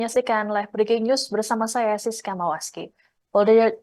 Menyaksikan live breaking news bersama saya Siska Mawaski.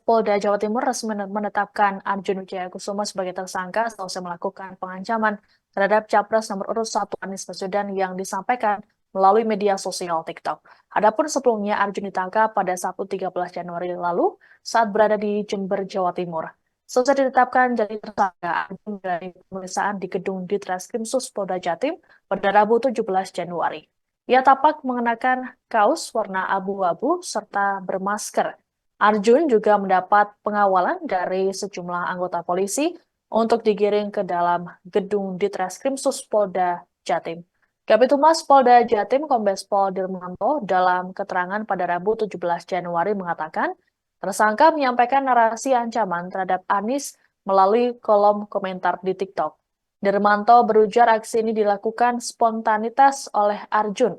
Polda Jawa Timur resmi menetapkan Arjun Wijayakusuma sebagai tersangka setelah melakukan pengancaman terhadap Capres nomor urut 1 Anies Baswedan yang disampaikan melalui media sosial TikTok. Adapun sebelumnya Arjun ditangkap pada Sabtu 13 Januari lalu saat berada di Jember, Jawa Timur. Setelah ditetapkan jadi tersangka, Arjun dari pemeriksaan di gedung Ditreskrimsus Polda Jatim pada Rabu 17 Januari. Ia tampak mengenakan kaos warna abu-abu serta bermasker. Arjun juga mendapat pengawalan dari sejumlah anggota polisi untuk digiring ke dalam gedung Ditreskrimsus Polda Jatim. Kabitumas Polda Jatim Kombes Pol Dirmanto dalam keterangan pada Rabu 17 Januari mengatakan, tersangka menyampaikan narasi ancaman terhadap Anies melalui kolom komentar di TikTok. Dirmanto berujar aksi ini dilakukan spontanitas oleh Arjun.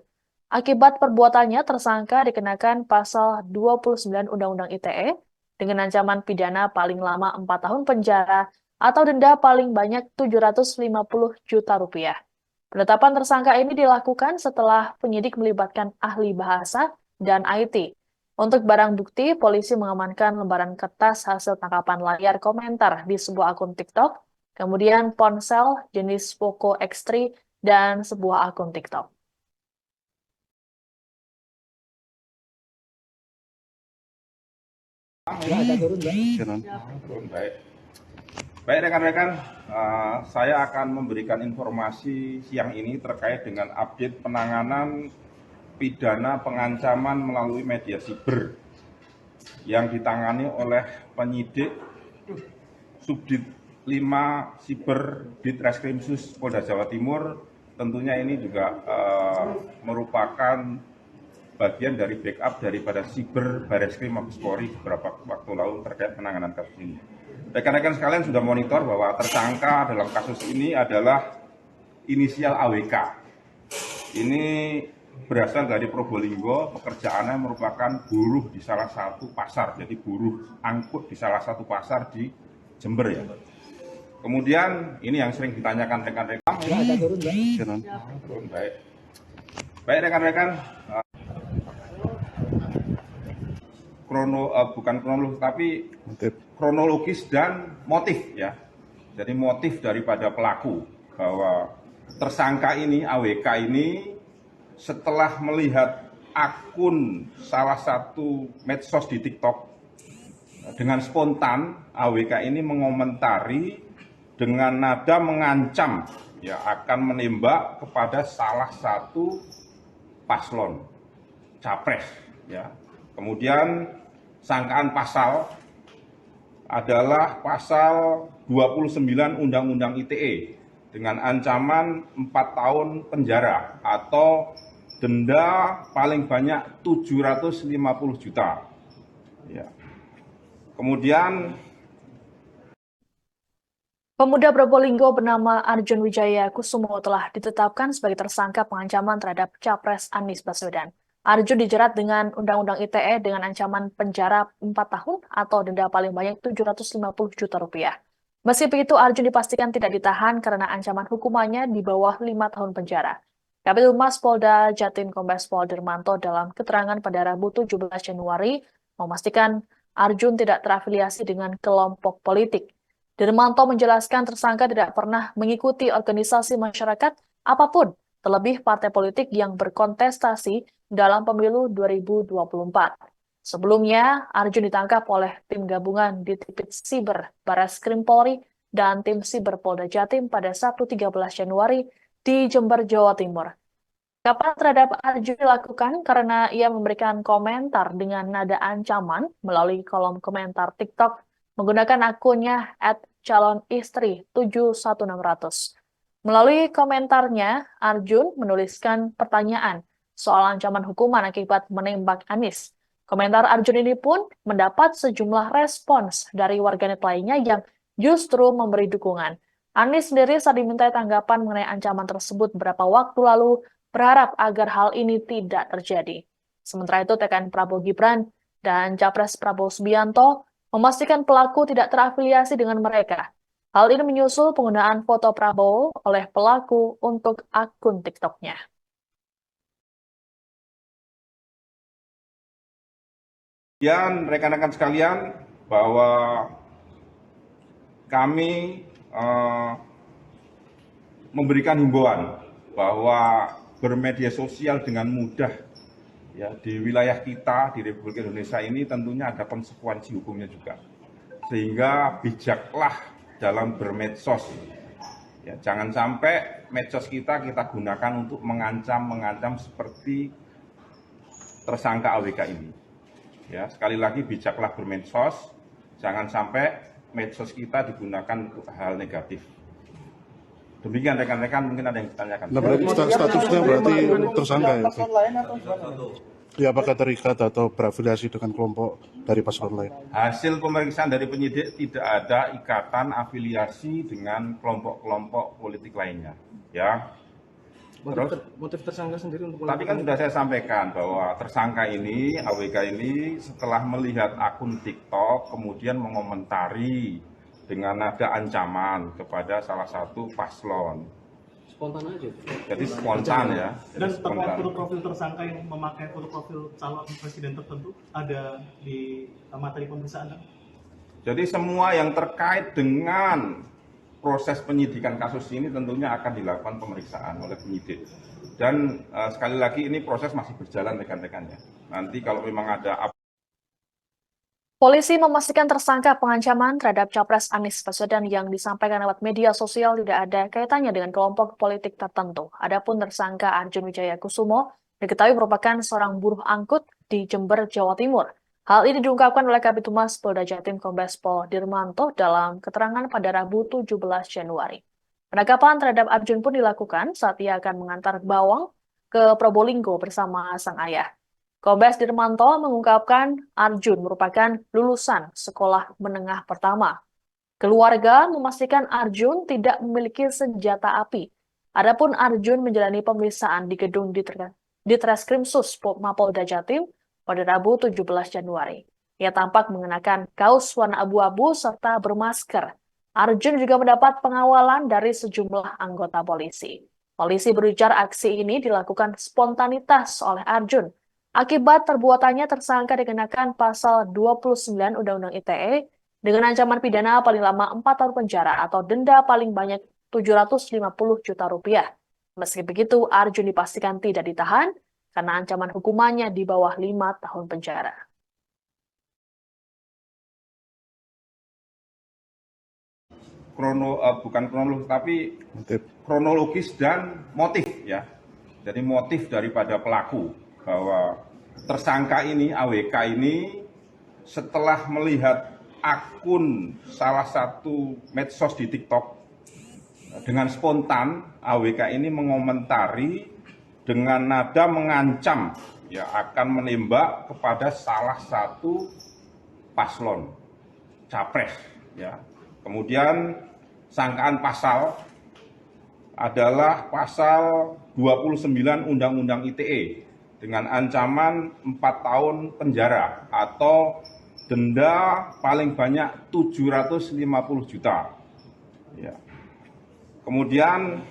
Akibat perbuatannya, tersangka dikenakan pasal 29 Undang-Undang ITE dengan ancaman pidana paling lama 4 tahun penjara atau denda paling banyak 750 juta rupiah. Penetapan tersangka ini dilakukan setelah penyidik melibatkan ahli bahasa dan IT. Untuk barang bukti, polisi mengamankan lembaran kertas hasil tangkapan layar komentar di sebuah akun TikTok, kemudian ponsel jenis Poco X3, dan sebuah akun TikTok. Baik, baik rekan-rekan, saya akan memberikan informasi siang ini terkait dengan update penanganan pidana pengancaman melalui media siber yang ditangani oleh penyidik Subdit 5 Siber Ditreskrimsus Polda Jawa Timur. Tentunya ini juga merupakan bagian dari backup daripada Siber Bareskrim Mabes Polri beberapa waktu lalu terkait penanganan kasus ini. Rekan-rekan sekalian sudah monitor bahwa tersangka dalam kasus ini adalah inisial AWK. Ini berasal dari Probolinggo, pekerjaannya merupakan buruh di salah satu pasar, jadi buruh angkut di salah satu pasar di Jember ya. Kemudian ini yang sering ditanyakan rekan-rekan. Baik, baik rekan-rekan. Bukan kronologis tapi kronologis dan motif ya. Jadi motif daripada pelaku bahwa tersangka ini AWK ini setelah melihat akun salah satu medsos di TikTok dengan spontan AWK ini mengomentari dengan nada mengancam ya akan menembak kepada salah satu paslon capres ya. Kemudian sangkaan pasal adalah pasal 29 Undang-Undang ITE dengan ancaman 4 tahun penjara atau denda paling banyak 750 juta. Ya. Kemudian Pemuda Probolinggo bernama Arjun Wijayakusuma telah ditetapkan sebagai tersangka pengancaman terhadap Capres Anies Baswedan. Arjun dijerat dengan Undang-Undang ITE dengan ancaman penjara 4 tahun atau denda paling banyak 750 juta rupiah. Meski begitu, Arjun dipastikan tidak ditahan karena ancaman hukumannya di bawah 5 tahun penjara. Kabitumas Polda Jatim Kombes Pol Dirmanto dalam keterangan pada Rabu 17 Januari memastikan Arjun tidak terafiliasi dengan kelompok politik. Dirmanto menjelaskan tersangka tidak pernah mengikuti organisasi masyarakat apapun, terlebih partai politik yang berkontestasi dalam pemilu 2024. Sebelumnya, Arjun ditangkap oleh tim gabungan di Tipit Siber Bareskrim Polri dan tim Siber Polda Jatim pada Sabtu 13 Januari di Jember, Jawa Timur. Kapan terhadap Arjun dilakukan karena ia memberikan komentar dengan nada ancaman melalui kolom komentar TikTok menggunakan akunnya @calonistri71600. Melalui komentarnya, Arjun menuliskan pertanyaan soal ancaman hukuman akibat menembak Anies. Komentar Arjun ini pun mendapat sejumlah respons dari warganet lainnya yang justru memberi dukungan. Anies sendiri saat dimintai tanggapan mengenai ancaman tersebut beberapa waktu lalu berharap agar hal ini tidak terjadi. Sementara itu, TKN Prabowo Gibran dan Capres Prabowo Subianto memastikan pelaku tidak terafiliasi dengan mereka. Hal ini menyusul penggunaan foto Prabowo oleh pelaku untuk akun TikTok-nya. Dan rekan-rekan sekalian, bahwa kami memberikan himbauan bahwa bermedia sosial dengan mudah ya di wilayah kita di Republik Indonesia ini tentunya ada konsekuensi hukumnya juga. Sehingga bijaklah dalam bermedsos. Ya, jangan sampai medsos kita gunakan untuk mengancam seperti tersangka AWK ini. Ya, sekali lagi bijaklah bermedsos, jangan sampai medsos kita digunakan untuk hal negatif. Demikian rekan-rekan, mungkin ada yang ditanyakan. Nah, berarti statusnya berarti tersangka ya? Ya, apakah terikat atau berafiliasi dengan kelompok dari paslon lain? Hasil pemeriksaan dari penyidik tidak ada ikatan afiliasi dengan kelompok-kelompok politik lainnya. Ya. Motif tersangka sendiri untuk Tadi kan sudah saya sampaikan bahwa tersangka ini, AWK ini setelah melihat akun TikTok kemudian mengomentari dengan nada ancaman kepada salah satu paslon. spontan aja. Jadi spontan ya. Dan terkait foto profil tersangka yang memakai foto profil calon presiden tertentu ada di materi pemeriksaan. Jadi semua yang terkait dengan proses penyidikan kasus ini tentunya akan dilakukan pemeriksaan oleh penyidik. Dan sekali lagi ini proses masih berjalan rekan-rekannya. Nanti kalau memang ada Polisi memastikan tersangka pengancaman terhadap Capres Anies Baswedan yang disampaikan lewat media sosial tidak ada kaitannya dengan kelompok politik tertentu. Adapun tersangka Arjun Wijaya Kusumo diketahui merupakan seorang buruh angkut di Jember, Jawa Timur. Hal ini diungkapkan oleh Kabid Humas Polda Jatim Kombes Pol Dirmanto dalam keterangan pada Rabu 17 Januari. Penangkapan terhadap Arjun pun dilakukan saat ia akan mengantar bawang ke Probolinggo bersama sang ayah. Kombes Dirmanto mengungkapkan Arjun merupakan lulusan sekolah menengah pertama. Keluarga memastikan Arjun tidak memiliki senjata api. Adapun Arjun menjalani pemeriksaan di gedung Ditreskrimsus Mapolda Jatim pada Rabu 17 Januari. Ia tampak mengenakan kaos warna abu-abu serta bermasker. Arjun juga mendapat pengawalan dari sejumlah anggota polisi. Polisi berujar aksi ini dilakukan spontanitas oleh Arjun. Akibat perbuatannya tersangka dikenakan pasal 29 Undang-Undang ITE dengan ancaman pidana paling lama 4 tahun penjara atau denda paling banyak 750 juta rupiah. Meski begitu, Arjun dipastikan tidak ditahan karena ancaman hukumannya di bawah 5 tahun penjara. bukan kronologis tapi kronologis dan motif ya. Jadi motif daripada pelaku bahwa tersangka ini AWK ini setelah melihat akun salah satu medsos di TikTok dengan spontan AWK ini mengomentari dengan nada mengancam ya akan menembak kepada salah satu paslon capres ya. Kemudian sangkaan pasal adalah pasal 29 Undang-Undang ITE dengan ancaman 4 tahun penjara atau denda paling banyak 750 juta. Ya. Kemudian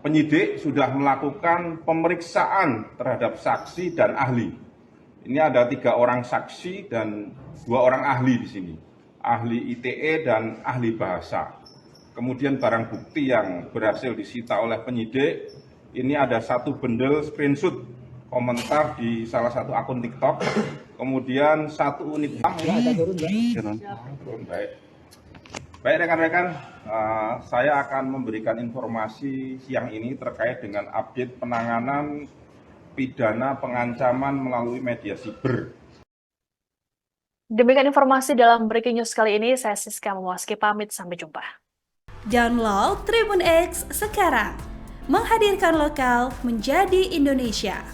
penyidik sudah melakukan pemeriksaan terhadap saksi dan ahli. Ini ada 3 orang saksi dan 2 orang ahli di sini. Ahli ITE dan ahli bahasa. Kemudian barang bukti yang berhasil disita oleh penyidik, ini ada 1 bundle screenshot komentar di salah satu akun TikTok, kemudian 1 unit Baik rekan-rekan, saya akan memberikan informasi siang ini terkait dengan update penanganan pidana pengancaman melalui media siber. Demikian informasi dalam Breaking News kali ini. Saya Siska Mawaski pamit, sampai jumpa. Download Tribun X sekarang, menghadirkan lokal menjadi Indonesia.